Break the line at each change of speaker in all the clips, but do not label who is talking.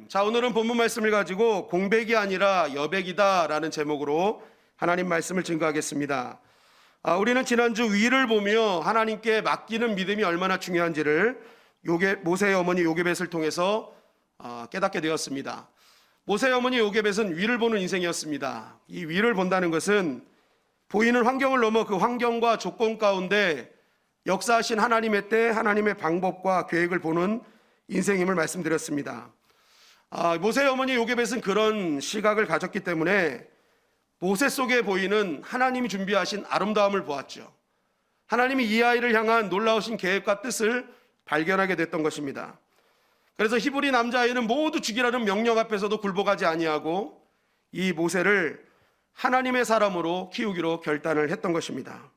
자, 오늘은 본문 말씀을 가지고 공백이 아니라 여백이다라는 제목으로 하나님 말씀을 증거하겠습니다. 우리는 지난주 위를 보며 하나님께 맡기는 믿음이 얼마나 중요한지를 모세의 어머니 요게벳을 통해서 깨닫게 되었습니다. 모세의 어머니 요게벳은 위를 보는 인생이었습니다. 이 위를 본다는 것은 보이는 환경을 넘어 그 환경과 조건 가운데 역사하신 하나님의 때, 하나님의 방법과 계획을 보는 인생임을 말씀드렸습니다. 모세의 어머니 요게벳은 그런 시각을 가졌기 때문에 모세 속에 보이는 하나님이 준비하신 아름다움을 보았죠. 하나님이 이 아이를 향한 놀라우신 계획과 뜻을 발견하게 됐던 것입니다. 그래서 히브리 남자아이는 모두 죽이라는 명령 앞에서도 굴복하지 아니하고 이 모세를 하나님의 사람으로 키우기로 결단을 했던 것입니다.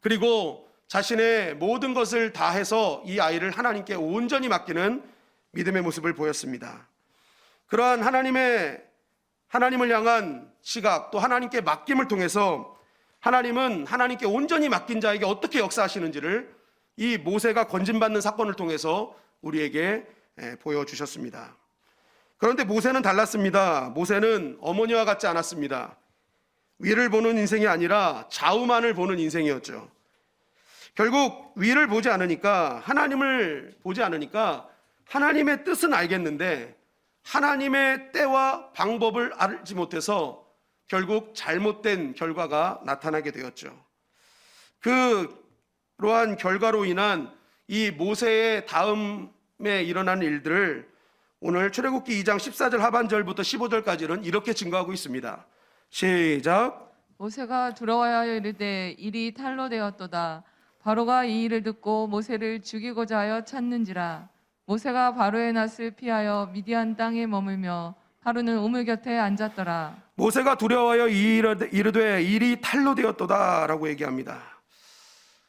그리고 자신의 모든 것을 다해서 이 아이를 하나님께 온전히 맡기는 믿음의 모습을 보였습니다. 그러한 하나님을 향한 시각, 또 하나님께 맡김을 통해서 하나님은 하나님께 온전히 맡긴 자에게 어떻게 역사하시는지를 이 모세가 건진받는 사건을 통해서 우리에게 보여주셨습니다. 그런데 모세는 달랐습니다. 모세는 어머니와 같지 않았습니다. 위를 보는 인생이 아니라 좌우만을 보는 인생이었죠. 결국 위를 보지 않으니까, 하나님을 보지 않으니까 하나님의 뜻은 알겠는데 하나님의 때와 방법을 알지 못해서 결국 잘못된 결과가 나타나게 되었죠. 그러한 결과로 인한 이 모세의 다음에 일어난 일들을 오늘 출애굽기 2장 14절 하반절부터 15절까지는 이렇게 증거하고 있습니다. 시작.
모세가 돌아와야 이르되 일이 탈로 되었도다. 바로가 이 일을 듣고 모세를 죽이고자 하여 찾는지라. 모세가 바로의 낯을 피하여 미디안 땅에 머물며 하루는 우물 곁에 앉았더라.
모세가 두려워하여 이르되 일이 탈로 되었도다 라고 얘기합니다.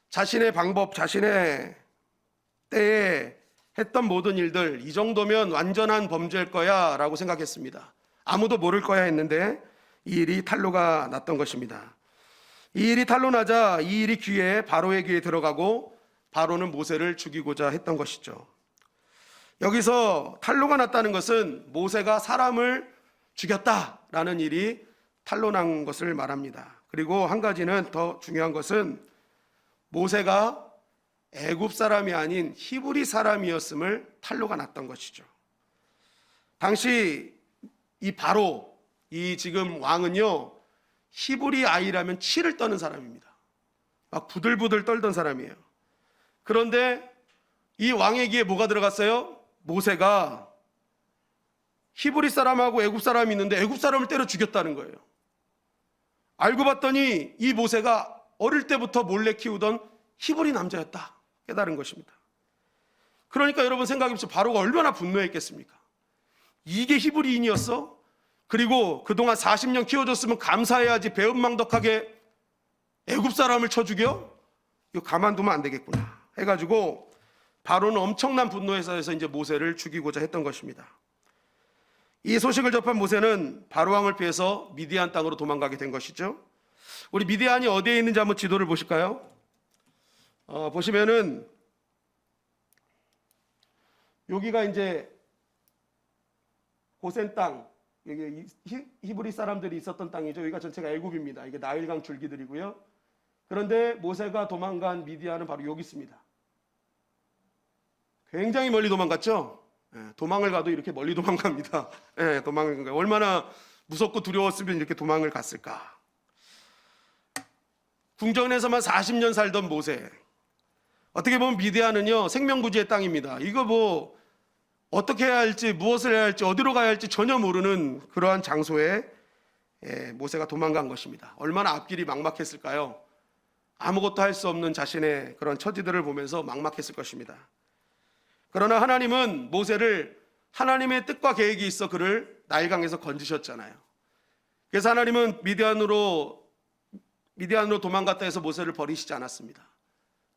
자신의 방법, 자신의 때에 했던 모든 일들, 이 정도면 완전한 범죄일 거야 라고 생각했습니다. 아무도 모를 거야 했는데 이 일이 탈로가 났던 것입니다. 이 일이 탈로 나자 이 일이 바로의 귀에 들어가고 바로는 모세를 죽이고자 했던 것이죠. 여기서 탈로가 났다는 것은 모세가 사람을 죽였다라는 일이 탈로 난 것을 말합니다. 그리고 한 가지는 더 중요한 것은 모세가 애굽 사람이 아닌 히브리 사람이었음을 탈로가 났던 것이죠. 당시 이 바로, 이 지금 왕은요, 히브리 아이라면 치를 떠는 사람입니다. 막 부들부들 떨던 사람이에요. 그런데 이 왕의 귀에 뭐가 들어갔어요? 모세가 히브리 사람하고 애굽 사람이 있는데 애굽 사람을 때려 죽였다는 거예요. 알고 봤더니 이 모세가 어릴 때부터 몰래 키우던 히브리 남자였다 깨달은 것입니다. 그러니까 여러분 생각해보세요. 바로가 얼마나 분노했겠습니까? 이게 히브리인이었어? 그리고 그동안 40년 키워줬으면 감사해야지 배은망덕하게 애굽 사람을 쳐 죽여? 이거 가만두면 안 되겠구나 해가지고 바로는 엄청난 분노에서 이제 모세를 죽이고자 했던 것입니다. 이 소식을 접한 모세는 바로 왕을 피해서 미디안 땅으로 도망가게 된 것이죠. 우리 미디안이 어디에 있는지 한번 지도를 보실까요? 보시면은 여기가 이제 고센 땅, 여기 히브리 사람들이 있었던 땅이죠. 여기가 전체가 애굽입니다. 이게 나일강 줄기들이고요. 그런데 모세가 도망간 미디안은 바로 여기 있습니다. 굉장히 멀리 도망갔죠. 도망을 가도 이렇게 멀리 도망갑니다. 도망을 얼마나 무섭고 두려웠으면 이렇게 도망을 갔을까. 궁전에서만 40년 살던 모세. 어떻게 보면 미디안은요, 생명부지의 땅입니다. 이거 뭐 어떻게 해야 할지, 무엇을 해야 할지, 어디로 가야 할지 전혀 모르는 그러한 장소에 모세가 도망간 것입니다. 얼마나 앞길이 막막했을까요? 아무것도 할 수 없는 자신의 그런 처지들을 보면서 막막했을 것입니다. 그러나 하나님은 모세를 하나님의 뜻과 계획이 있어 그를 나일강에서 건지셨잖아요. 그래서 하나님은 미디안으로 도망갔다 해서 모세를 버리시지 않았습니다.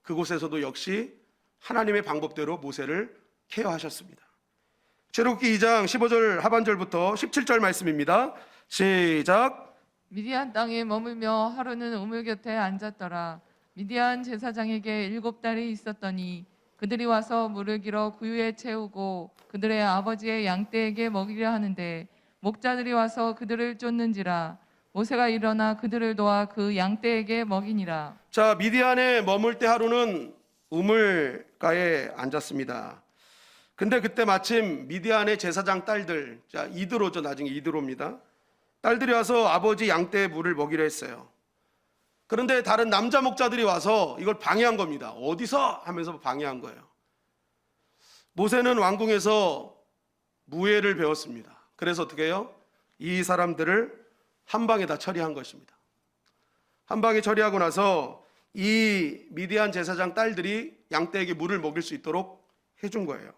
그곳에서도 역시 하나님의 방법대로 모세를 케어하셨습니다. 출애굽기 2장 15절 하반절부터 17절 말씀입니다. 시작.
미디안 땅에 머물며 하루는 우물 곁에 앉았더라. 미디안 제사장에게 7달이 있었더니 그들이 와서 물을 길어 구유에 채우고 그들의 아버지의 양떼에게 먹이려 하는데 목자들이 와서 그들을 쫓는지라 모세가 일어나 그들을 도와 그 양떼에게 먹이니라.
자, 미디안에 머물 때 하루는 우물가에 앉았습니다. 근데 그때 마침 미디안의 제사장 딸들, 자, 이드로죠. 나중에 이드로입니다. 딸들이 와서 아버지 양떼의 물을 먹이려 했어요. 그런데 다른 남자 목자들이 와서 이걸 방해한 겁니다. 어디서? 하면서 방해한 거예요. 모세는 왕궁에서 무예를 배웠습니다. 그래서 어떻게 해요? 이 사람들을 한 방에 다 처리한 것입니다. 한 방에 처리하고 나서 이 미디안 제사장 딸들이 양떼에게 물을 먹일 수 있도록 해준 거예요.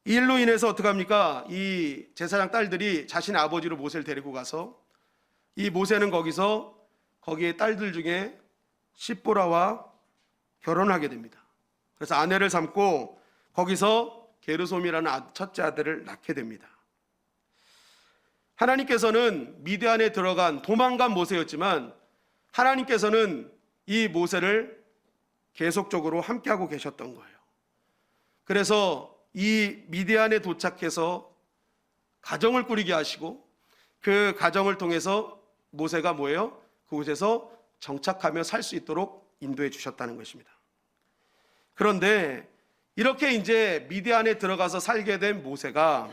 이 일로 인해서 어떡합니까? 이 제사장 딸들이 자신의 아버지로 모세를 데리고 가서 이 모세는 거기에 딸들 중에 십보라와 결혼하게 됩니다. 그래서 아내를 삼고 거기서 게르솜이라는 첫째 아들을 낳게 됩니다. 하나님께서는 미디안에 도망간 모세였지만 하나님께서는 이 모세를 계속적으로 함께하고 계셨던 거예요. 그래서 이 미디안에 도착해서 가정을 꾸리게 하시고 그 가정을 통해서 모세가 뭐예요? 그곳에서 정착하며 살 수 있도록 인도해 주셨다는 것입니다. 그런데 이렇게 이제 미디안에 들어가서 살게 된 모세가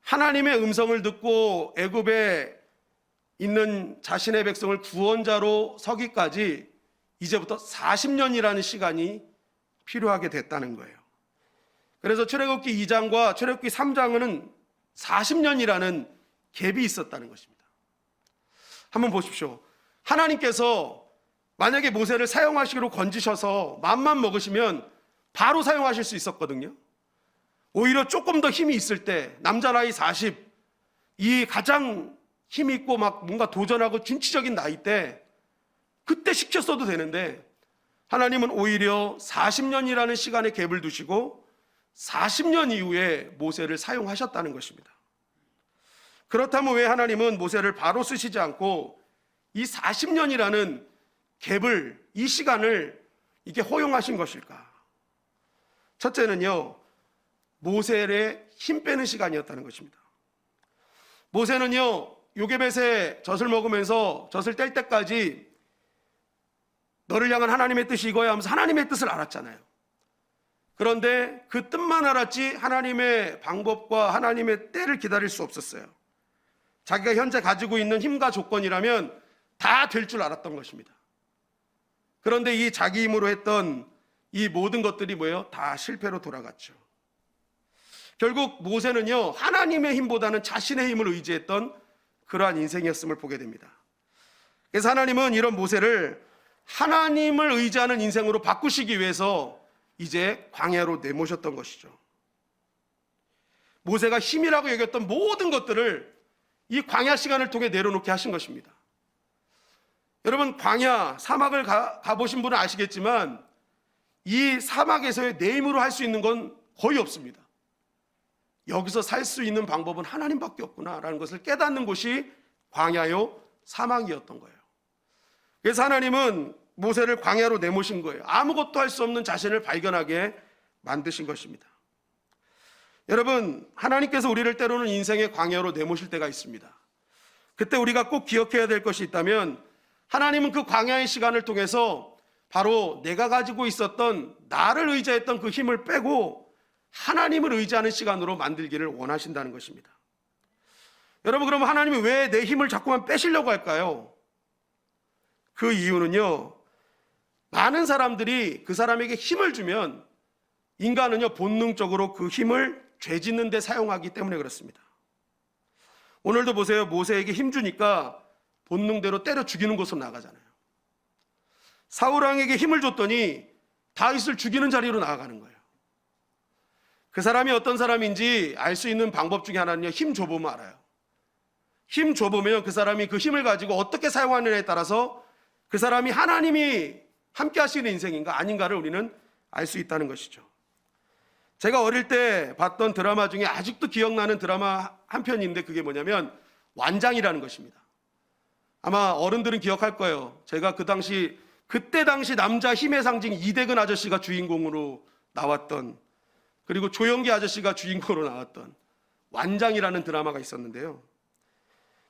하나님의 음성을 듣고 애굽에 있는 자신의 백성을 구원자로 서기까지 이제부터 40년이라는 시간이 필요하게 됐다는 거예요. 그래서 출애굽기 2장과 출애굽기 3장은 40년이라는 갭이 있었다는 것입니다. 한번 보십시오. 하나님께서 만약에 모세를 사용하시기로 건지셔서 맘만 먹으시면 바로 사용하실 수 있었거든요. 오히려 조금 더 힘이 있을 때, 남자 나이 40, 이 가장 힘이 있고 막 뭔가 도전하고 진취적인 나이 때 그때 시켰어도 되는데 하나님은 오히려 40년이라는 시간의 갭을 두시고 40년 이후에 모세를 사용하셨다는 것입니다. 그렇다면 왜 하나님은 모세를 바로 쓰시지 않고 이 40년이라는 갭을, 이 시간을 이렇게 허용하신 것일까? 첫째는요, 모세의 힘 빼는 시간이었다는 것입니다. 모세는요, 요게벳의 젖을 먹으면서 젖을 뗄 때까지 너를 향한 하나님의 뜻이 이거야 하면서 하나님의 뜻을 알았잖아요. 그런데 그 뜻만 알았지 하나님의 방법과 하나님의 때를 기다릴 수 없었어요. 자기가 현재 가지고 있는 힘과 조건이라면 다 될 줄 알았던 것입니다. 그런데 이 자기 힘으로 했던 이 모든 것들이 뭐예요? 다 실패로 돌아갔죠. 결국 모세는요, 하나님의 힘보다는 자신의 힘을 의지했던 그러한 인생이었음을 보게 됩니다. 그래서 하나님은 이런 모세를 하나님을 의지하는 인생으로 바꾸시기 위해서 이제 광야로 내모셨던 것이죠. 모세가 힘이라고 여겼던 모든 것들을 이 광야 시간을 통해 내려놓게 하신 것입니다. 여러분, 광야, 사막을 가보신 분은 아시겠지만 이 사막에서의 내 힘으로 할 수 있는 건 거의 없습니다. 여기서 살 수 있는 방법은 하나님밖에 없구나라는 것을 깨닫는 곳이 광야요, 사막이었던 거예요. 그래서 하나님은 모세를 광야로 내모신 거예요. 아무것도 할 수 없는 자신을 발견하게 만드신 것입니다. 여러분, 하나님께서 우리를 때로는 인생의 광야로 내모실 때가 있습니다. 그때 우리가 꼭 기억해야 될 것이 있다면 하나님은 그 광야의 시간을 통해서 바로 내가 가지고 있었던 나를 의지했던 그 힘을 빼고 하나님을 의지하는 시간으로 만들기를 원하신다는 것입니다. 여러분, 그러면 하나님이 왜 내 힘을 자꾸만 빼시려고 할까요? 그 이유는요, 많은 사람들이 그 사람에게 힘을 주면 인간은요, 본능적으로 그 힘을 죄 짓는 데 사용하기 때문에 그렇습니다. 오늘도 보세요. 모세에게 힘 주니까 본능대로 때려 죽이는 곳으로 나가잖아요. 사울왕에게 힘을 줬더니 다윗을 죽이는 자리로 나아가는 거예요. 그 사람이 어떤 사람인지 알 수 있는 방법 중에 하나는요, 힘 줘보면 알아요. 힘 줘보면 그 사람이 그 힘을 가지고 어떻게 사용하느냐에 따라서 그 사람이 하나님이 함께 하시는 인생인가 아닌가를 우리는 알 수 있다는 것이죠. 제가 어릴 때 봤던 드라마 중에 아직도 기억나는 드라마 한 편인데 그게 뭐냐면 완장이라는 것입니다. 아마 어른들은 기억할 거예요. 제가 그 당시 그때 당시 남자 힘의 상징 이대근 아저씨가 주인공으로 나왔던, 그리고 조영기 아저씨가 주인공으로 나왔던 완장이라는 드라마가 있었는데요.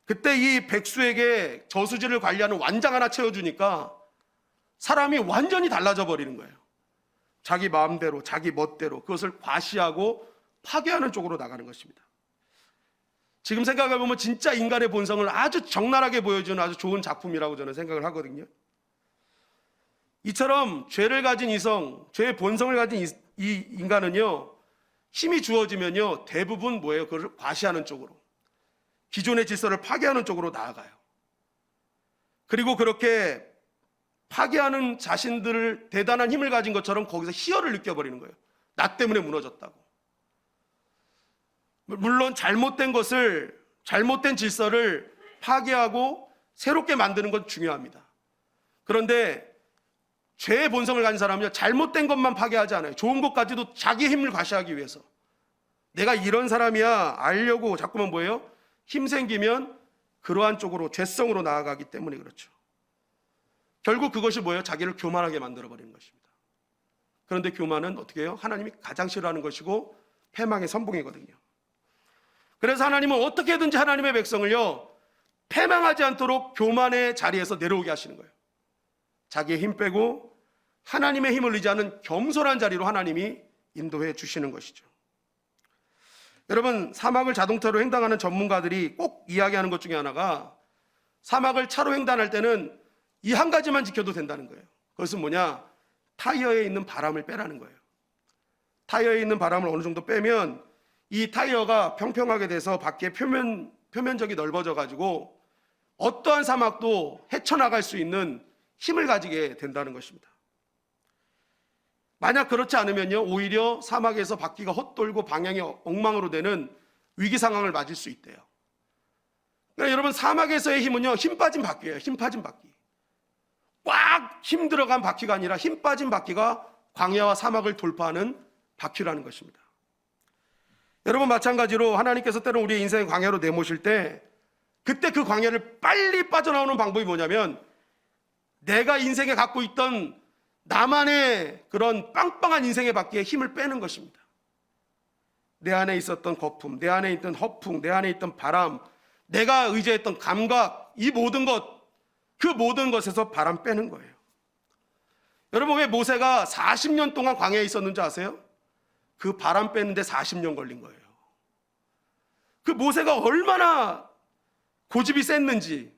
그때 이 백수에게 저수지를 관리하는 완장 하나 채워주니까 사람이 완전히 달라져 버리는 거예요. 자기 마음대로, 자기 멋대로 그것을 과시하고 파괴하는 쪽으로 나가는 것입니다. 지금 생각해보면 진짜 인간의 본성을 아주 적나라하게 보여주는 아주 좋은 작품이라고 저는 생각을 하거든요. 이처럼 죄를 가진 이성, 죄의 본성을 가진 이 인간은요, 힘이 주어지면요, 대부분 뭐예요? 그걸 과시하는 쪽으로, 기존의 질서를 파괴하는 쪽으로 나아가요. 그리고 그렇게 파괴하는 자신들을 대단한 힘을 가진 것처럼 거기서 희열을 느껴버리는 거예요. 나 때문에 무너졌다고. 물론 잘못된 것을, 잘못된 질서를 파괴하고 새롭게 만드는 건 중요합니다. 그런데 죄의 본성을 가진 사람은요, 잘못된 것만 파괴하지 않아요. 좋은 것까지도 자기 힘을 과시하기 위해서. 내가 이런 사람이야 알려고 자꾸만 뭐예요? 힘 생기면 그러한 쪽으로, 죄성으로 나아가기 때문에 그렇죠. 결국 그것이 뭐예요? 자기를 교만하게 만들어버리는 것입니다. 그런데 교만은 어떻게 해요? 하나님이 가장 싫어하는 것이고 패망의 선봉이거든요. 그래서 하나님은 어떻게든지 하나님의 백성을요, 패망하지 않도록 교만의 자리에서 내려오게 하시는 거예요. 자기의 힘 빼고 하나님의 힘을 의지하는 겸손한 자리로 하나님이 인도해 주시는 것이죠. 여러분, 사막을 자동차로 횡단하는 전문가들이 꼭 이야기하는 것 중에 하나가, 사막을 차로 횡단할 때는 이 한 가지만 지켜도 된다는 거예요. 그것은 뭐냐? 타이어에 있는 바람을 빼라는 거예요. 타이어에 있는 바람을 어느 정도 빼면 이 타이어가 평평하게 돼서 밖에 표면적이 넓어져 가지고 어떠한 사막도 헤쳐나갈 수 있는 힘을 가지게 된다는 것입니다. 만약 그렇지 않으면요, 오히려 사막에서 바퀴가 헛돌고 방향이 엉망으로 되는 위기 상황을 맞을 수 있대요. 그러니까 여러분, 사막에서의 힘은요, 힘 빠진 바퀴예요. 힘 빠진 바퀴. 꽉 힘 들어간 바퀴가 아니라 힘 빠진 바퀴가 광야와 사막을 돌파하는 바퀴라는 것입니다. 여러분, 마찬가지로 하나님께서 때로 우리의 인생의 광야로 내모실 때, 그때 그 광야를 빨리 빠져나오는 방법이 뭐냐면, 내가 인생에 갖고 있던 나만의 그런 빵빵한 인생의 바퀴에 힘을 빼는 것입니다. 내 안에 있었던 거품, 내 안에 있던 허풍, 내 안에 있던 바람, 내가 의지했던 감각, 이 모든 것, 그 모든 것에서 바람 빼는 거예요. 여러분, 왜 모세가 40년 동안 광야에 있었는지 아세요? 그 바람 빼는데 40년 걸린 거예요. 그 모세가 얼마나 고집이 셌는지,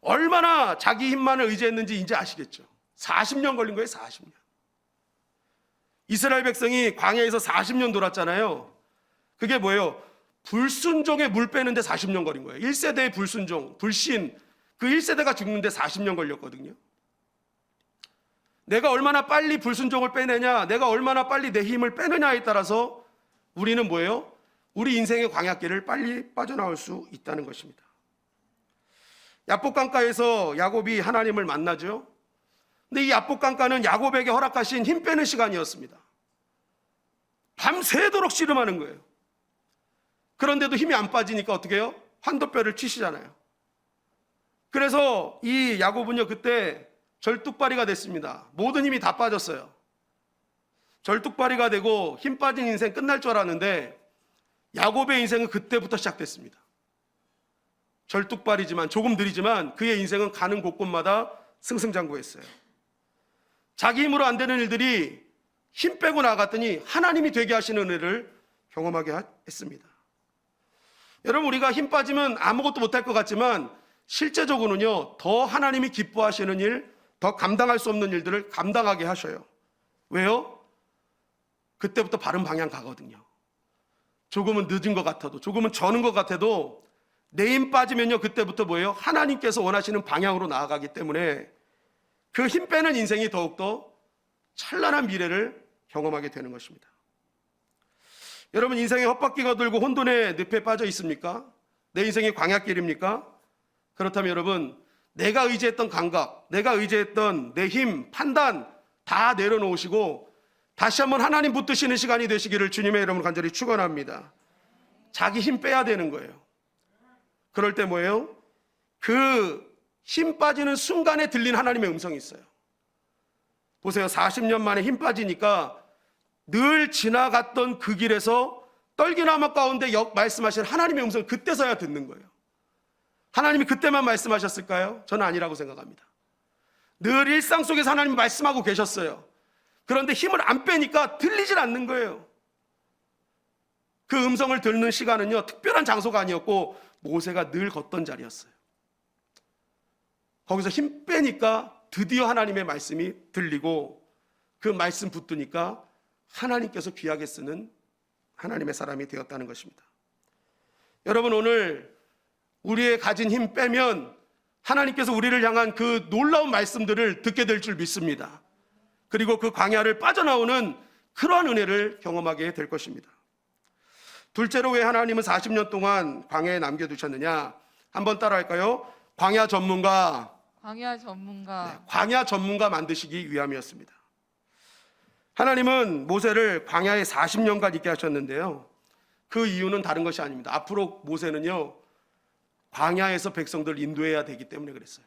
얼마나 자기 힘만을 의지했는지 이제 아시겠죠? 40년 걸린 거예요. 40년. 이스라엘 백성이 광야에서 40년 돌았잖아요. 그게 뭐예요? 불순종에 물 빼는데 40년 걸린 거예요. 1세대의 불순종, 불신, 그 1세대가 죽는데 40년 걸렸거든요. 내가 얼마나 빨리 불순종을 빼내냐, 내가 얼마나 빨리 내 힘을 빼느냐에 따라서 우리는 뭐예요? 우리 인생의 광야길을 빨리 빠져나올 수 있다는 것입니다. 야복강가에서 야곱이 하나님을 만나죠. 근데 이 야복강가는 야곱에게 허락하신 힘 빼는 시간이었습니다. 밤새도록 씨름하는 거예요. 그런데도 힘이 안 빠지니까 어떻게 해요? 환도뼈를 치시잖아요. 그래서 이 야곱은요, 그때 절뚝발이가 됐습니다. 모든 힘이 다 빠졌어요. 절뚝발이가 되고 힘 빠진 인생 끝날 줄 알았는데, 야곱의 인생은 그때부터 시작됐습니다. 절뚝발이지만, 조금 느리지만 그의 인생은 가는 곳곳마다 승승장구했어요. 자기 힘으로 안 되는 일들이 힘 빼고 나갔더니 하나님이 되게 하시는 은혜를 경험하게 했습니다. 여러분, 우리가 힘 빠지면 아무것도 못할 것 같지만 실제적으로는요, 더 하나님이 기뻐하시는 일, 더 감당할 수 없는 일들을 감당하게 하셔요. 왜요? 그때부터 바른 방향 가거든요. 조금은 늦은 것 같아도, 조금은 저는 것 같아도 내 힘 빠지면요, 그때부터 뭐예요? 하나님께서 원하시는 방향으로 나아가기 때문에 그 힘 빼는 인생이 더욱더 찬란한 미래를 경험하게 되는 것입니다. 여러분, 인생의 헛바퀴가 돌고 혼돈의 늪에 빠져 있습니까? 내 인생이 광야길입니까? 그렇다면 여러분, 내가 의지했던 감각, 내가 의지했던 내 힘, 판단 다 내려놓으시고 다시 한번 하나님 붙드시는 시간이 되시기를 주님의 이름으로 간절히 축원합니다. 자기 힘 빼야 되는 거예요. 그럴 때 뭐예요? 그 힘 빠지는 순간에 들린 하나님의 음성이 있어요. 보세요. 40년 만에 힘 빠지니까 늘 지나갔던 그 길에서 떨기나무 가운데 말씀하신 하나님의 음성을 그때서야 듣는 거예요. 하나님이 그때만 말씀하셨을까요? 저는 아니라고 생각합니다. 늘 일상 속에서 하나님이 말씀하고 계셨어요. 그런데 힘을 안 빼니까 들리질 않는 거예요. 그 음성을 듣는 시간은요, 특별한 장소가 아니었고 모세가 늘 걷던 자리였어요. 거기서 힘 빼니까 드디어 하나님의 말씀이 들리고 그 말씀 붙드니까 하나님께서 귀하게 쓰는 하나님의 사람이 되었다는 것입니다. 여러분, 오늘 우리의 가진 힘 빼면 하나님께서 우리를 향한 그 놀라운 말씀들을 듣게 될 줄 믿습니다. 그리고 그 광야를 빠져나오는 그러한 은혜를 경험하게 될 것입니다. 둘째로, 왜 하나님은 40년 동안 광야에 남겨두셨느냐? 한번 따라할까요? 광야 전문가.
광야 전문가.
네, 광야 전문가 만드시기 위함이었습니다. 하나님은 모세를 광야에 40년간 있게 하셨는데요, 그 이유는 다른 것이 아닙니다. 앞으로 모세는요, 광야에서 백성들을 인도해야 되기 때문에 그랬어요.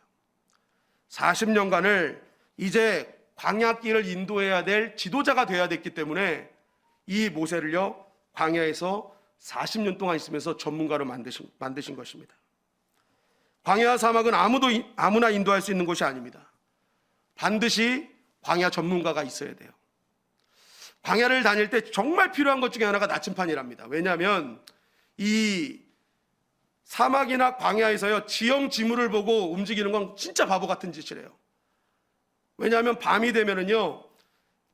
40년간을 이제 광야길을 인도해야 될 지도자가 되어야 됐기 때문에 이 모세를요, 광야에서 40년 동안 있으면서 전문가로 만드신 것입니다. 광야 사막은 아무나 인도할 수 있는 곳이 아닙니다. 반드시 광야 전문가가 있어야 돼요. 광야를 다닐 때 정말 필요한 것 중에 하나가 나침판이랍니다. 왜냐하면 이 사막이나 광야에서요, 지형 지물을 보고 움직이는 건 진짜 바보 같은 짓이래요. 왜냐하면 밤이 되면은요,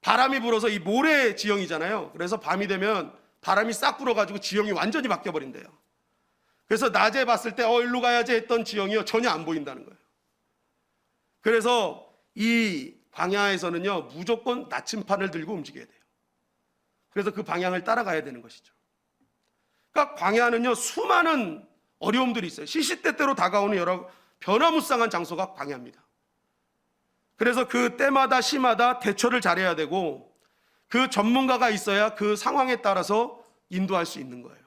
바람이 불어서 이 모래 지형이잖아요. 그래서 밤이 되면 바람이 싹 불어가지고 지형이 완전히 바뀌어버린대요. 그래서 낮에 봤을 때 일로 가야지 했던 지형이요, 전혀 안 보인다는 거예요. 그래서 이 광야에서는요, 무조건 나침판을 들고 움직여야 돼요. 그래서 그 방향을 따라가야 되는 것이죠. 그러니까 광야는요, 수많은 어려움들이 있어요. 시시때때로 다가오는 여러 변화무쌍한 장소가 광야입니다. 그래서 그 때마다 시마다 대처를 잘해야 되고 그 전문가가 있어야 그 상황에 따라서 인도할 수 있는 거예요.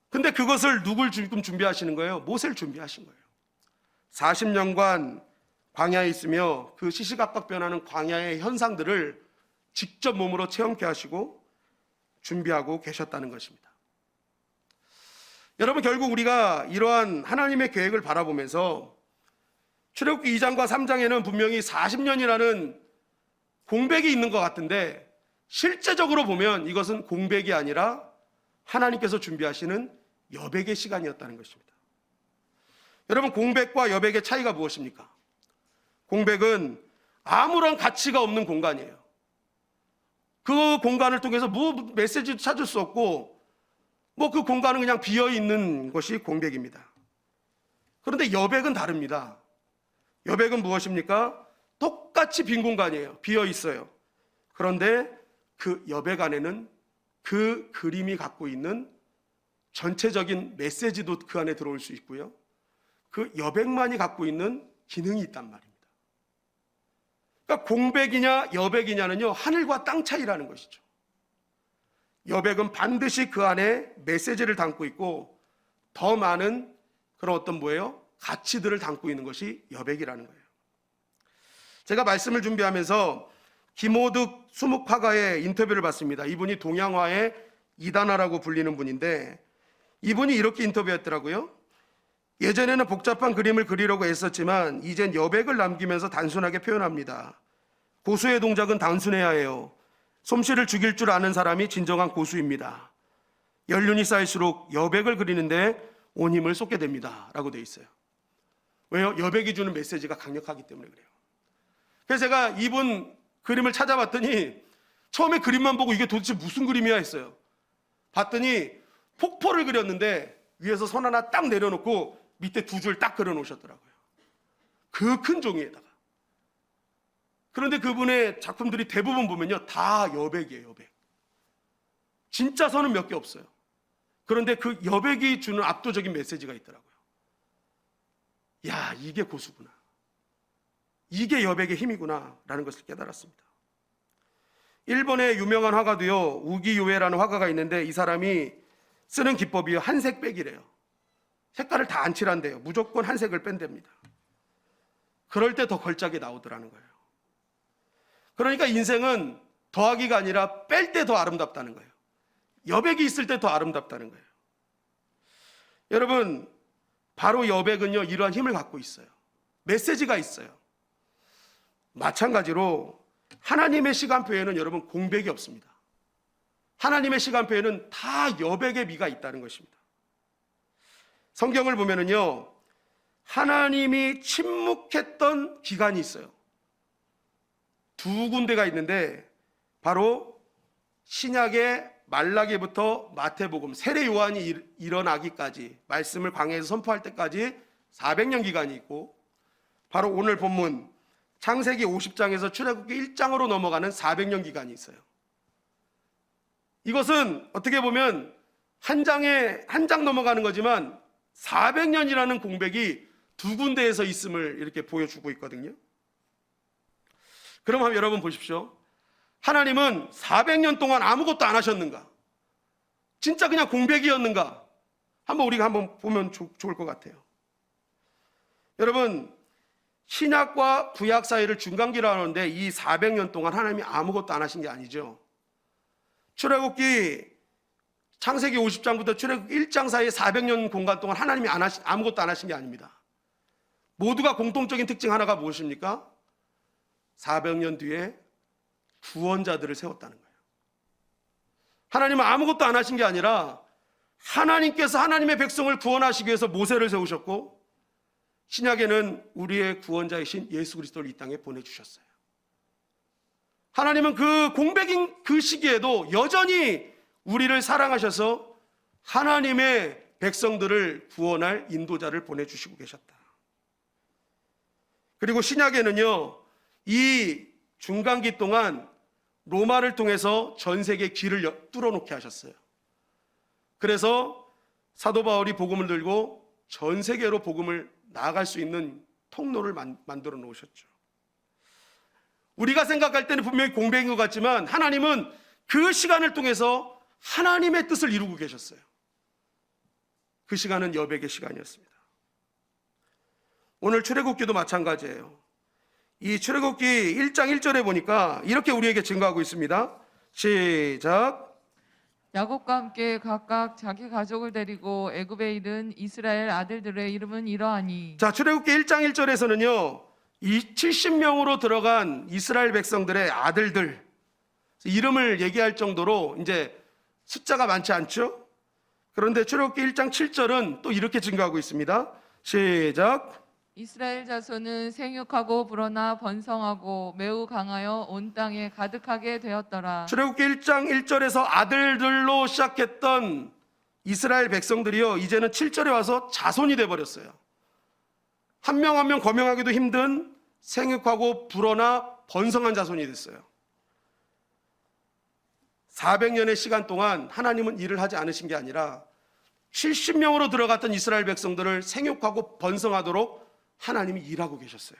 근데 그것을 누굴 지금 준비하시는 거예요? 모세를 준비하신 거예요. 40년간 광야에 있으며 그 시시각각 변하는 광야의 현상들을 직접 몸으로 체험케 하시고 준비하고 계셨다는 것입니다. 여러분, 결국 우리가 이러한 하나님의 계획을 바라보면서 출애굽기 2장과 3장에는 분명히 40년이라는 공백이 있는 것 같은데, 실제적으로 보면 이것은 공백이 아니라 하나님께서 준비하시는 여백의 시간이었다는 것입니다. 여러분, 공백과 여백의 차이가 무엇입니까? 공백은 아무런 가치가 없는 공간이에요. 그 공간을 통해서 메시지도 찾을 수 없고 그 공간은 그냥 비어있는 것이 공백입니다. 그런데 여백은 다릅니다. 여백은 무엇입니까? 똑같이 빈 공간이에요. 비어있어요. 그런데 그 여백 안에는 그 그림이 갖고 있는 전체적인 메시지도 그 안에 들어올 수 있고요, 그 여백만이 갖고 있는 기능이 있단 말입니다. 그러니까 공백이냐 여백이냐는요, 하늘과 땅 차이라는 것이죠. 여백은 반드시 그 안에 메시지를 담고 있고 더 많은 그런 어떤 가치들을 담고 있는 것이 여백이라는 거예요. 제가 말씀을 준비하면서 김호득 수묵화가의 인터뷰를 봤습니다. 이분이 동양화의 이단화라고 불리는 분인데, 이분이 이렇게 인터뷰했더라고요. 예전에는 복잡한 그림을 그리려고 애썼지만 이젠 여백을 남기면서 단순하게 표현합니다. 고수의 동작은 단순해야 해요. 솜씨를 죽일 줄 아는 사람이 진정한 고수입니다. 연륜이 쌓일수록 여백을 그리는데 온 힘을 쏟게 됩니다. 라고 돼 있어요. 왜요? 여백이 주는 메시지가 강력하기 때문에 그래요. 그래서 제가 이분 그림을 찾아봤더니 처음에 그림만 보고 이게 도대체 무슨 그림이야 했어요. 봤더니 폭포를 그렸는데 위에서 선 하나 딱 내려놓고 밑에 두 줄 딱 그려 놓으셨더라고요. 그 큰 종이에다가. 그런데 그분의 작품들이 대부분 보면요, 다 여백이에요. 여백. 진짜 선은 몇 개 없어요. 그런데 그 여백이 주는 압도적인 메시지가 있더라고요. 야, 이게 고수구나, 이게 여백의 힘이구나 라는 것을 깨달았습니다. 일본의 유명한 화가도요, 우기요에라는 화가가 있는데 이 사람이 쓰는 기법이 한색백이래요. 색깔을 다 안 칠한대요. 무조건 한색을 뺀답니다. 그럴 때 더 걸작이 나오더라는 거예요. 그러니까 인생은 더하기가 아니라 뺄 때 더 아름답다는 거예요. 여백이 있을 때 더 아름답다는 거예요. 여러분, 바로 여백은요, 이러한 힘을 갖고 있어요. 메시지가 있어요. 마찬가지로 하나님의 시간표에는 여러분 공백이 없습니다. 하나님의 시간표에는 다 여백의 미가 있다는 것입니다. 성경을 보면은요, 하나님이 침묵했던 기간이 있어요. 두 군데가 있는데 바로 신약의 말라기부터 마태복음, 세례 요한이 일어나기까지, 말씀을 광야에서 선포할 때까지 400년 기간이 있고, 바로 오늘 본문 창세기 50장에서 출애굽기 1장으로 넘어가는 400년 기간이 있어요. 이것은 어떻게 보면 한 장 넘어가는 거지만 400년이라는 공백이 두 군데에서 있음을 이렇게 보여주고 있거든요. 그럼 여러분 보십시오. 하나님은 400년 동안 아무것도 안 하셨는가? 진짜 그냥 공백이었는가? 우리가 한번 보면 좋을 것 같아요. 여러분, 신약과 구약 사이를 중간기라고 하는데 이 400년 동안 하나님이 아무것도 안 하신 게 아니죠. 출애굽기 창세기 50장부터 출애굽기 1장 사이에 400년 공간 동안 하나님이 아무것도 안 하신 게 아닙니다. 모두가 공통적인 특징 하나가 무엇입니까? 400년 뒤에 구원자들을 세웠다는 거예요. 하나님은 아무것도 안 하신 게 아니라 하나님께서 하나님의 백성을 구원하시기 위해서 모세를 세우셨고, 신약에는 우리의 구원자이신 예수 그리스도를 이 땅에 보내주셨어요. 하나님은 그 공백인 그 시기에도 여전히 우리를 사랑하셔서 하나님의 백성들을 구원할 인도자를 보내주시고 계셨다. 그리고 신약에는요, 이 중간기 동안 로마를 통해서 전 세계 길을 뚫어놓게 하셨어요. 그래서 사도 바울이 복음을 들고 전 세계로 복음을 나아갈 수 있는 통로를 만들어 놓으셨죠. 우리가 생각할 때는 분명히 공백인 것 같지만 하나님은 그 시간을 통해서 하나님의 뜻을 이루고 계셨어요. 그 시간은 여백의 시간이었습니다. 오늘 출애굽기도 마찬가지예요. 이 출애굽기 1장 1절에 보니까 이렇게 우리에게 증거하고 있습니다. 시작.
야곱과 함께 각각 자기 가족을 데리고 애굽에 이른 이스라엘 아들들의 이름은 이러하니.
자, 출애굽기 1장 1절에서는요, 이 70명으로 들어간 이스라엘 백성들의 아들들 이름을 얘기할 정도로 이제 숫자가 많지 않죠? 그런데 출애굽기 1장 7절은 또 이렇게 증거하고 있습니다. 시작.
이스라엘 자손은 생육하고 불어나 번성하고 매우 강하여 온 땅에 가득하게 되었더라.
출애굽기 1장 1절에서 아들들로 시작했던 이스라엘 백성들이요, 이제는 7절에 와서 자손이 돼버렸어요. 한 명 한 명 거명하기도 힘든 생육하고 불어나 번성한 자손이 됐어요. 400년의 시간 동안 하나님은 일을 하지 않으신 게 아니라 70명으로 들어갔던 이스라엘 백성들을 생육하고 번성하도록 하나님이 일하고 계셨어요.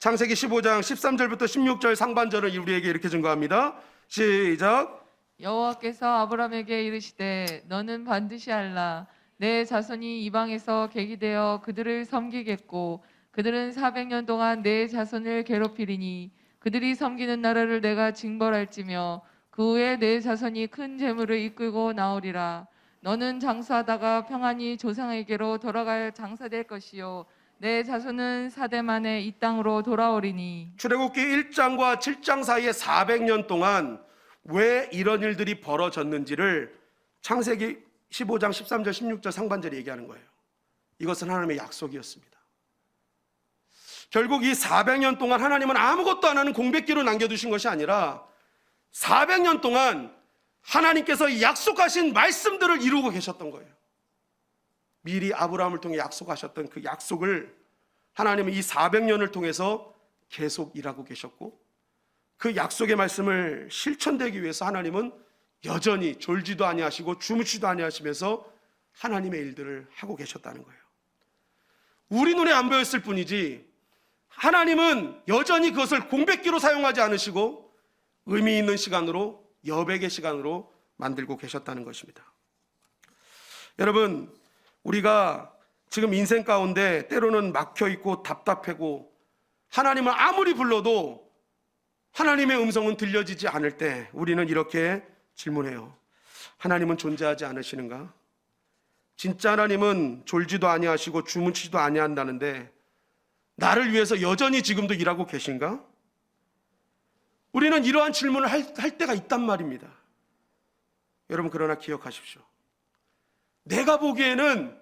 창세기 15장 13절부터 16절 상반절은 우리에게 이렇게 증거합니다. 시작.
여호와께서 아브라함에게 이르시되 너는 반드시 알라. 내 자손이 이방에서 객이되어 그들을 섬기겠고 그들은 400년 동안 내 자손을 괴롭히리니 그들이 섬기는 나라를 내가 징벌할지며 그 후에 내 자손이 큰 재물을 이끌고 나오리라. 너는 장수하다가 평안히 조상에게로 돌아갈 장사될 것이요 내 자손은 4대 만에 이 땅으로 돌아오리니.
출애굽기 1장과 7장 사이에 400년 동안 왜 이런 일들이 벌어졌는지를 창세기 15장 13절 16절 상반절에 얘기하는 거예요. 이것은 하나님의 약속이었습니다. 결국 이 400년 동안 하나님은 아무것도 안 하는 공백기로 남겨두신 것이 아니라 400년 동안 하나님께서 약속하신 말씀들을 이루고 계셨던 거예요. 미리 아브라함을 통해 약속하셨던 그 약속을 하나님은 이 400년을 통해서 계속 일하고 계셨고, 그 약속의 말씀을 실천되기 위해서 하나님은 여전히 졸지도 아니하시고 주무시도 아니하시면서 하나님의 일들을 하고 계셨다는 거예요. 우리 눈에 안 보였을 뿐이지 하나님은 여전히 그것을 공백기로 사용하지 않으시고 의미 있는 시간으로, 여백의 시간으로 만들고 계셨다는 것입니다. 여러분, 우리가 지금 인생 가운데 때로는 막혀있고 답답하고 하나님을 아무리 불러도 하나님의 음성은 들려지지 않을 때 우리는 이렇게 질문해요. 하나님은 존재하지 않으시는가? 진짜 하나님은 졸지도 아니하시고 주무시지도 아니한다는데 나를 위해서 여전히 지금도 일하고 계신가? 우리는 이러한 질문을 할 때가 있단 말입니다. 여러분, 그러나 기억하십시오. 내가 보기에는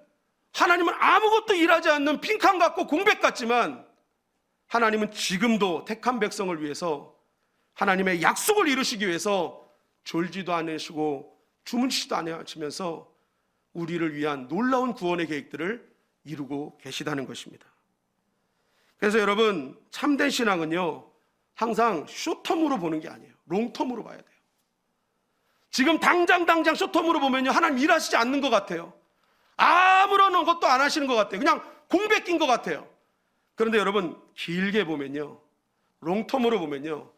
하나님은 아무것도 일하지 않는 빈칸 같고 공백 같지만 하나님은 지금도 택한 백성을 위해서 하나님의 약속을 이루시기 위해서 졸지도 않으시고 주무시지도 않으시면서 우리를 위한 놀라운 구원의 계획들을 이루고 계시다는 것입니다. 그래서 여러분, 참된 신앙은요, 항상 숏텀으로 보는 게 아니에요. 롱텀으로 봐야 돼요. 지금 당장 숏텀으로 보면요, 하나님 일하시지 않는 것 같아요. 아무런 것도 안 하시는 것 같아요. 그냥 공백 낀 것 같아요. 그런데 여러분, 길게 보면요, 롱텀으로 보면요,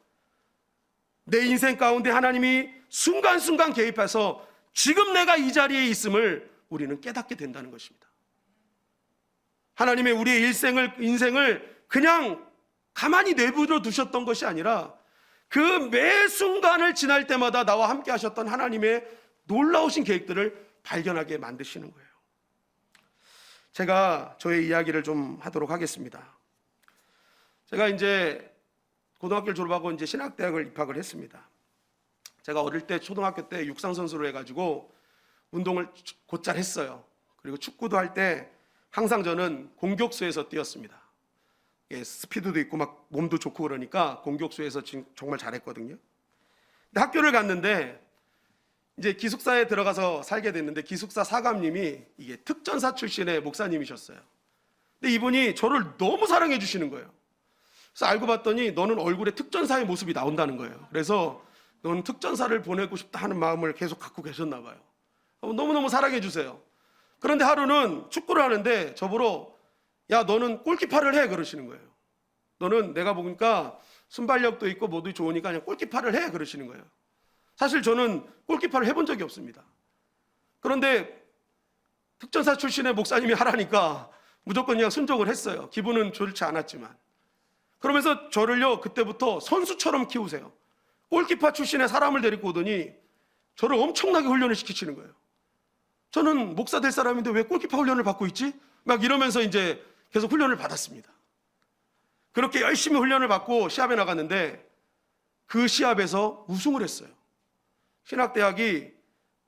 내 인생 가운데 하나님이 순간순간 개입해서 지금 내가 이 자리에 있음을 우리는 깨닫게 된다는 것입니다. 하나님의 우리의 인생을 그냥 가만히 내버려 두셨던 것이 아니라 그 매 순간을 지날 때마다 나와 함께 하셨던 하나님의 놀라우신 계획들을 발견하게 만드시는 거예요. 제가 저의 이야기를 좀 하도록 하겠습니다. 제가 이제 고등학교를 졸업하고 이제 신학대학을 입학을 했습니다. 제가 어릴 때 초등학교 때 육상 선수로 해가지고 운동을 곧잘 했어요. 그리고 축구도 할 때 항상 저는 공격수에서 뛰었습니다. 예, 스피드도 있고 막 몸도 좋고 그러니까 공격수에서 정말 잘했거든요. 근데 학교를 갔는데 이제 기숙사에 들어가서 살게 됐는데 기숙사 사감님이 이게 특전사 출신의 목사님이셨어요. 근데 이분이 저를 너무 사랑해 주시는 거예요. 그래서 알고 봤더니 너는 얼굴에 특전사의 모습이 나온다는 거예요. 그래서 너는 특전사를 보내고 싶다 하는 마음을 계속 갖고 계셨나 봐요. 너무너무 사랑해 주세요. 그런데 하루는 축구를 하는데 저보러 야, 너는 골키퍼를 해, 그러시는 거예요. 너는 내가 보니까 순발력도 있고 모두 좋으니까 그냥 골키퍼를 해, 그러시는 거예요. 사실 저는 골키퍼를 해본 적이 없습니다. 그런데 특전사 출신의 목사님이 하라니까 무조건 그냥 순종을 했어요. 기분은 좋지 않았지만. 그러면서 저를요, 그때부터 선수처럼 키우세요. 골키퍼 출신의 사람을 데리고 오더니 저를 엄청나게 훈련을 시키시는 거예요. 저는 목사 될 사람인데 왜 골키퍼 훈련을 받고 있지? 막 이러면서 이제 계속 훈련을 받았습니다. 그렇게 열심히 훈련을 받고 시합에 나갔는데 그 시합에서 우승을 했어요. 신학대학이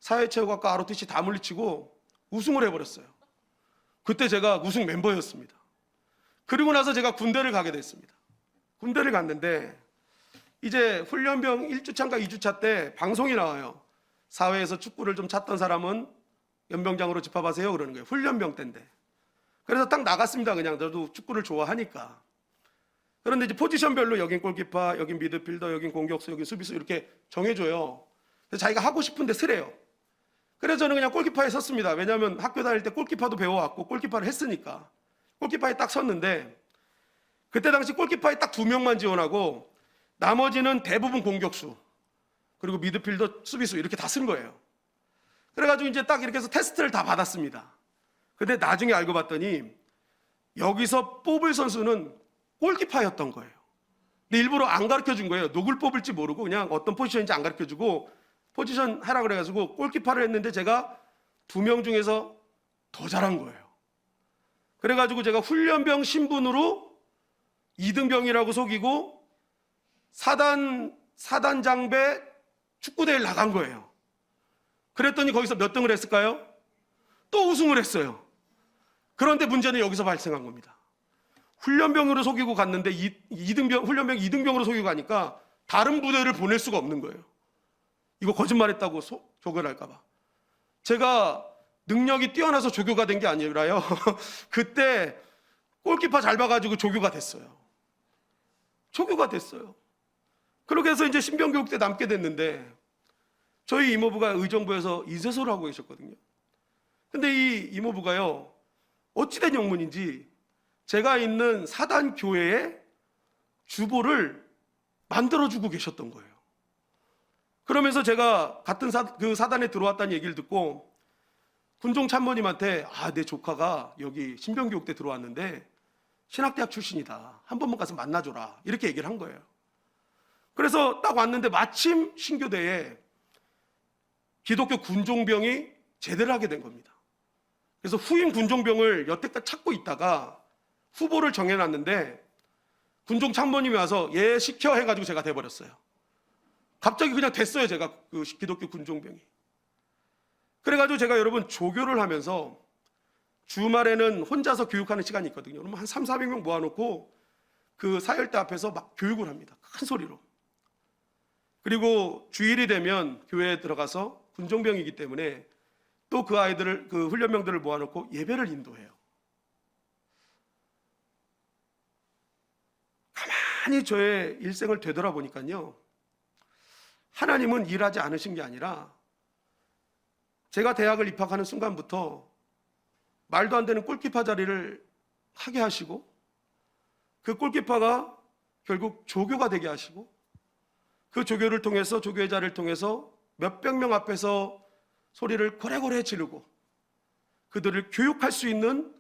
사회체육학과 ROTC 다 물리치고 우승을 해버렸어요. 그때 제가 우승 멤버였습니다. 그리고 나서 제가 군대를 가게 됐습니다. 군대를 갔는데 이제 훈련병 1주차인가 2주차 때 방송이 나와요. 사회에서 축구를 좀 찾던 사람은 연병장으로 집합하세요, 그러는 거예요. 훈련병 때인데. 그래서 딱 나갔습니다. 그냥 저도 축구를 좋아하니까. 그런데 이제 포지션별로 여긴 골키퍼, 여긴 미드필더, 여긴 공격수, 여긴 수비수 이렇게 정해줘요. 그래서 자기가 하고 싶은데 쓰래요. 그래서 저는 그냥 골키퍼에 섰습니다. 왜냐하면 학교 다닐 때 골키퍼도 배워왔고 골키퍼를 했으니까. 골키퍼에 딱 섰는데 그때 당시 골키퍼에 딱 2명만 지원하고 나머지는 대부분 공격수 그리고 미드필더, 수비수 이렇게 다 쓴 거예요. 그래가지고 이제 딱 이렇게 해서 테스트를 다 받았습니다. 근데 나중에 알고 봤더니 여기서 뽑을 선수는 골키퍼였던 거예요. 근데 일부러 안 가르쳐 준 거예요. 누굴 뽑을지 모르고 그냥 어떤 포지션인지 안 가르쳐 주고 포지션 하라 그래가지고 골키퍼를 했는데 제가 2명 중에서 더 잘한 거예요. 그래가지고 제가 훈련병 신분으로 2등병이라고 속이고 사단 장배 축구대회를 나간 거예요. 그랬더니 거기서 몇 등을 했을까요? 또 우승을 했어요. 그런데 문제는 여기서 발생한 겁니다. 훈련병으로 속이고 갔는데 훈련병 2등병으로 속이고 가니까 다른 부대를 보낼 수가 없는 거예요. 이거 거짓말했다고 조교할까 봐. 제가 능력이 뛰어나서 조교가 된 게 아니라요. 그때 골키퍼 잘 봐가지고 조교가 됐어요. 조교가 됐어요. 그렇게 해서 이제 신병교육 때 남게 됐는데 저희 이모부가 의정부에서 이세소를 하고 계셨거든요. 근데 이 이모부가요, 어찌된 영문인지 제가 있는 사단 교회에 주보를 만들어주고 계셨던 거예요. 그러면서 제가 같은 그 사단에 들어왔다는 얘기를 듣고 군종 참모님한테 내 조카가 여기 신병교육 때 들어왔는데 신학대학 출신이다. 한 번만 가서 만나줘라. 이렇게 얘기를 한 거예요. 그래서 딱 왔는데 마침 신교대에 기독교 군종병이 제대를 하게 된 겁니다. 그래서 후임 군종병을 여태까지 찾고 있다가 후보를 정해놨는데 군종 참모님이 와서 얘 시켜 해가지고 제가 돼버렸어요. 갑자기 그냥 됐어요. 제가 그 기독교 군종병이. 그래가지고 제가 여러분 조교를 하면서 주말에는 혼자서 교육하는 시간이 있거든요. 그러면 한 300~400명 모아놓고 그 사열대 앞에서 막 교육을 합니다. 큰 소리로. 그리고 주일이 되면 교회에 들어가서 군종병이기 때문에 또 그 아이들을, 그 훈련병들을 모아놓고 예배를 인도해요. 가만히 저의 일생을 되돌아보니까요, 하나님은 일하지 않으신 게 아니라 제가 대학을 입학하는 순간부터 말도 안 되는 골키퍼 자리를 하게 하시고 그 골키퍼가 결국 조교가 되게 하시고 그 조교를 통해서, 조교의 자리를 통해서 몇백 명 앞에서 소리를 고래고래 지르고 그들을 교육할 수 있는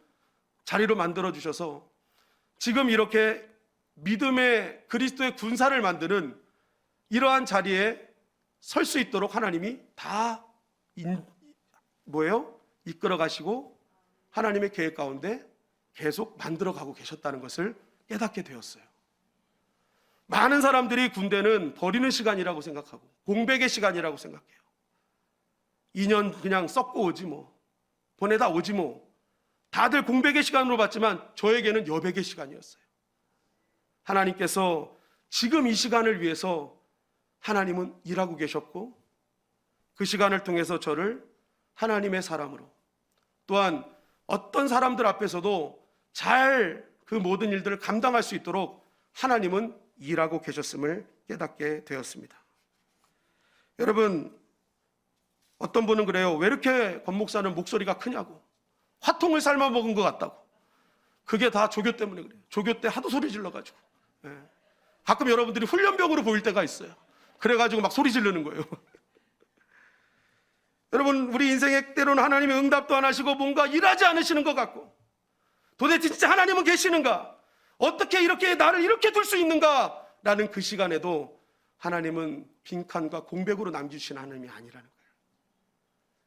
자리로 만들어 주셔서 지금 이렇게 믿음의 그리스도의 군사를 만드는 이러한 자리에 설 수 있도록 하나님이 다 이끌어 가시고 하나님의 계획 가운데 계속 만들어 가고 계셨다는 것을 깨닫게 되었어요. 많은 사람들이 군대는 버리는 시간이라고 생각하고 공백의 시간이라고 생각해요. 2년 그냥 썩고 오지 뭐, 보내다 오지 뭐. 다들 공백의 시간으로 봤지만 저에게는 여백의 시간이었어요. 하나님께서 지금 이 시간을 위해서 하나님은 일하고 계셨고 그 시간을 통해서 저를 하나님의 사람으로, 또한 어떤 사람들 앞에서도 잘 그 모든 일들을 감당할 수 있도록 하나님은 일하고 계셨음을 깨닫게 되었습니다. 여러분, 어떤 분은 그래요. 왜 이렇게 권 목사는 목소리가 크냐고, 화통을 삶아 먹은 것 같다고. 그게 다 조교 때문에 그래요. 조교 때 하도 소리 질러가지고. 가끔 여러분들이 훈련병으로 보일 때가 있어요. 그래가지고 막 소리 지르는 거예요. 여러분, 우리 인생의 때로는 하나님의 응답도 안 하시고 뭔가 일하지 않으시는 것 같고, 도대체 진짜 하나님은 계시는가? 어떻게 이렇게 나를 이렇게 둘 수 있는가? 라는 그 시간에도 하나님은 빈칸과 공백으로 남겨주신 하나님이 아니라는 거예요.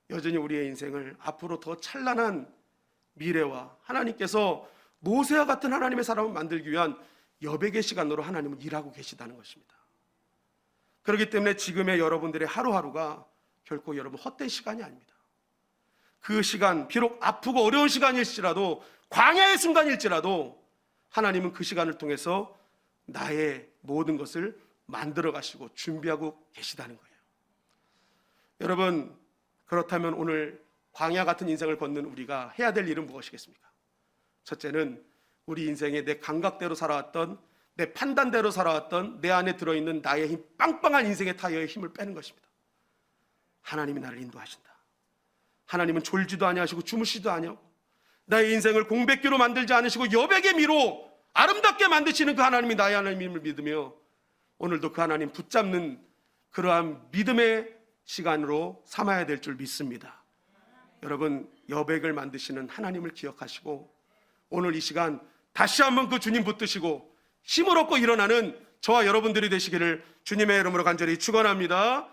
여전히 우리의 인생을 앞으로 더 찬란한 미래와 하나님께서 모세와 같은 하나님의 사람을 만들기 위한 여백의 시간으로 하나님은 일하고 계시다는 것입니다. 그렇기 때문에 지금의 여러분들의 하루하루가 결코 여러분 헛된 시간이 아닙니다. 그 시간, 비록 아프고 어려운 시간일지라도, 광야의 순간일지라도 하나님은 그 시간을 통해서 나의 모든 것을 만들어 가시고 준비하고 계시다는 거예요. 여러분, 그렇다면 오늘 광야 같은 인생을 걷는 우리가 해야 될 일은 무엇이겠습니까? 첫째는 우리 인생에 내 감각대로 살아왔던, 내 판단대로 살아왔던 내 안에 들어있는 나의 힘, 빵빵한 인생의 타이어의 힘을 빼는 것입니다. 하나님이 나를 인도하신다. 하나님은 졸지도 아니하시고 주무시지도 아니하고 나의 인생을 공백기로 만들지 않으시고 여백의 미로 아름답게 만드시는 그 하나님이 나의 하나님임을 믿으며 오늘도 그 하나님 붙잡는 그러한 믿음의 시간으로 삼아야 될 줄 믿습니다. 여러분, 여백을 만드시는 하나님을 기억하시고 오늘 이 시간 다시 한번 그 주님 붙드시고 힘을 얻고 일어나는 저와 여러분들이 되시기를 주님의 이름으로 간절히 축원합니다.